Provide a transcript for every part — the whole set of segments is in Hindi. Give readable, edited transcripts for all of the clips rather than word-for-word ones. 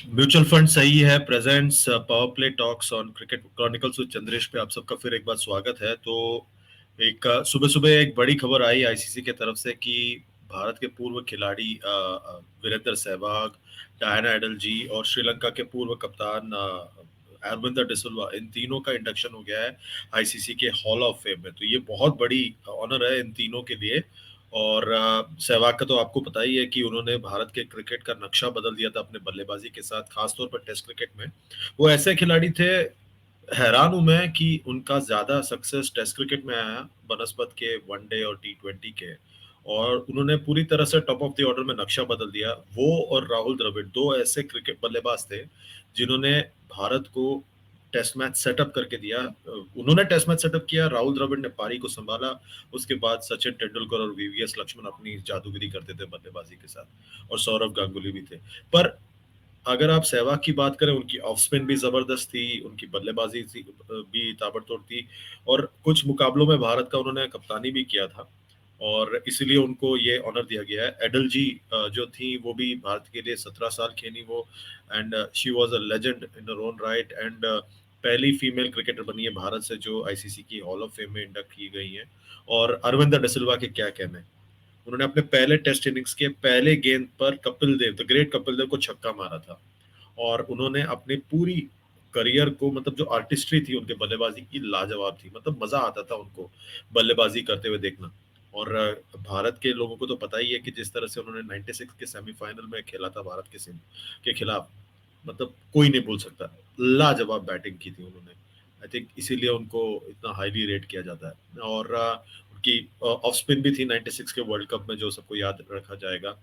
म्यूचुअल फंड सही है presents power play talks on cricket chronicles with Chandresh पे आप सबका फिर एक बार स्वागत है। तो एक सुबह सुबह एक बड़ी खबर आई आईसीसी के तरफ से कि भारत के पूर्व खिलाड़ी वीरेंद्र सहवाग, डायना एडलजी और श्रीलंका के पूर्व कप्तान अरविंदर डिसिल्वा, इन तीनों का इंडक्शन हो गया है आईसीसी के हॉल ऑफ फेम में। तो ये बहुत बड़ी ऑनर है इन तीनों के लिए। और सहवाग का तो आपको पता ही है कि उन्होंने भारत के क्रिकेट का नक्शा बदल दिया था अपने बल्लेबाजी के साथ, खासतौर पर टेस्ट क्रिकेट में। वो ऐसे खिलाड़ी थे, हैरान हूं मैं कि उनका ज्यादा सक्सेस टेस्ट क्रिकेट में आया बनस्पत के वनडे और टी20 के। और उन्होंने पूरी तरह से टॉप ऑफ द ऑर्डर में नक्शा बदल दिया। वो और राहुल द्रविड़ दो ऐसे क्रिकेट बल्लेबाज थे जिन्होंने भारत को टेस्ट मैच सेटअप करके दिया। उन्होंने टेस्ट मैच सेटअप किया, राहुल द्रविड़ ने पारी को संभाला। उसके बाद सचिन तेंदुलकर और वीवीएस लक्ष्मण अपनी जादूगिरी करते थे बल्लेबाजी के साथ, और सौरव गांगुली भी थे। पर अगर आप सहवाग की बात करें, उनकी ऑफ स्पिन भी जबरदस्त थी, उनकी बल्लेबाजी भी ताबड़तोड़ थी। और कुछ मुकाबलों में भारत का उन्होंने कप्तानी भी किया था, और इसीलिए उनको ये ऑनर दिया गया है। एडल जी जो थी वो भी भारत के लिए 17 साल खेली वो, and she was a legend in her own right. And पहली फीमेल क्रिकेटर बनी है भारत से जो आईसीसी की हॉल ऑफ फेम में इंडक्ट की गई है। और अरविंदर डिसिल्वा के क्या कहने, उन्होंने अपने पहले टेस्ट इनिंग्स के पहले गेंद पर कपिल देव, द ग्रेट कपिल देव को छक्का मारा था। और उन्होंने अपनी पूरी करियर को, मतलब जो आर्टिस्ट्री थी उनके बल्लेबाजी की, लाजवाब थी। मतलब मजा आता था उनको बल्लेबाजी करते हुए देखना। और भारत के लोगों को तो पता ही है कि जिस तरह से उन्होंने 96 के सेमीफाइनल में खेला था भारत के खिलाफ, मतलब कोई नहीं भूल सकता। लाजवाब बैटिंग की थी उन्होंने। आई थिंक इसीलिए उनको इतना हाईली रेट किया जाता है। और उनकी ऑफ स्पिन भी थी 96 के वर्ल्ड कप में, जो सबको याद रखा जाएगा।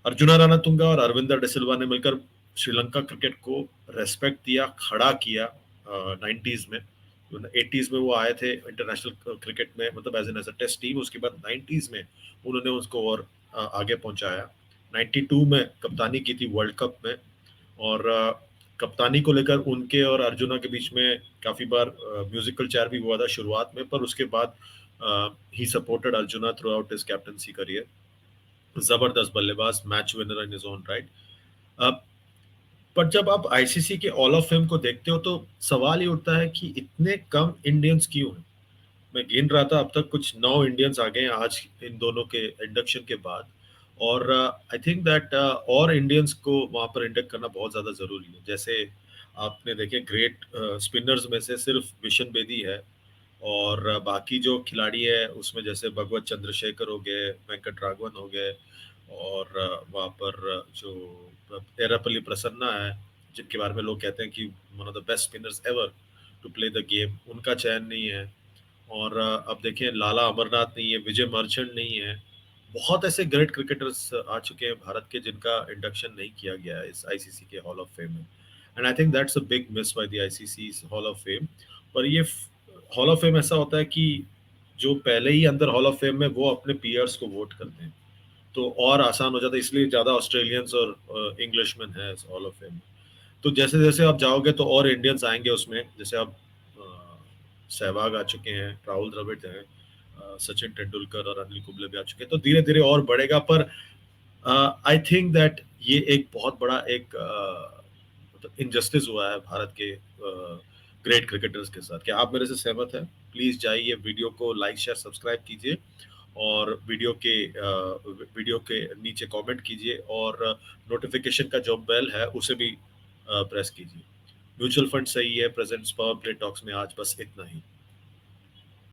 अर्जुना रानातुंगा और अरविंदर डिसिल्वा ने मिलकर श्रीलंका क्रिकेट को रेस्पेक्ट दिया, खड़ा किया 90s में। 80s में वो आए थे इंटरनेशनल क्रिकेट में, मतलब एज ए टेस्ट टीम। उसके बाद 90s में उन्होंने उसको और आगे पहुंचाया। 92 में कप्तानी की थी वर्ल्ड कप में। और कप्तानी को लेकर उनके और अर्जुना के बीच में काफी बार म्यूजिकल चेयर भी हुआ था शुरुआत में, पर उसके बाद he supported arjuna through out his captaincy career. जबरदस्त बल्लेबाज, match winner in his own right. अब पर जब आप आईसीसी के ऑल ऑफ फेम को देखते हो तो सवाल ये उठता है कि इतने कम इंडियंस क्यों हैं। मैं गिन रहा था, अब तक कुछ 9 इंडियंस आ गए हैं आज इन दोनों के इंडक्शन के बाद। और आई थिंक दैट और इंडियंस को वहां पर इंडक्ट करना बहुत ज्यादा जरूरी है। जैसे आपने देखे, ग्रेट स्पिनर्स में से सिर्फ विशन बेदी है। और बाकी जो खिलाड़ी है उसमें जैसे भगवत चंद्रशेखर हो गए, वेंकट राघवन हो गए, और वहाँ पर जो एरापल्ली प्रसन्ना है, जिनके बारे में लोग कहते हैं कि one of the best spinners ever to play the game, उनका चयन नहीं है। और अब देखें, लाला अमरनाथ नहीं है, विजय मर्चेंट नहीं है। बहुत ऐसे ग्रेट क्रिकेटर्स आ चुके हैं भारत के जिनका इंडक्शन नहीं किया गया है इस आईसीसी के हॉल ऑफ फेम में। And I think that's a big miss by the ICC hall of fame. पर ये हॉल ऑफ फेम ऐसा होता है कि जो पहले ही अंदर हॉल ऑफ फेम में, वो अपने पीयर्स को वोट करते हैं, तो और आसान हो जाता है। इसलिए ज्यादा ऑस्ट्रेलियंस और इंग्लिशमैन है हॉल ऑफ फेम में। तो जैसे जैसे आप जाओगे तो और इंडियंस आएंगे उसमें। जैसे आप सहवाग आ चुके हैं, राहुल द्रविड़ हैं, सचिन तेंदुलकर और अनिल कुंबले भी आ चुके हैं, तो धीरे धीरे और बढ़ेगा। पर आई थिंक दैट ये एक बहुत बड़ा एक मतलब इनजस्टिस हुआ है भारत के ग्रेट क्रिकेटर्स के साथ। क्या आप मेरे से सहमत हैं? प्लीज जाइए, वीडियो को लाइक शेयर सब्सक्राइब कीजिए, और वीडियो के नीचे कमेंट कीजिए, और नोटिफिकेशन का जो बेल है उसे भी प्रेस कीजिए। म्यूचुअल फंड सही है प्रेजेंट्स पावर प्ले टॉक्स में आज बस इतना ही।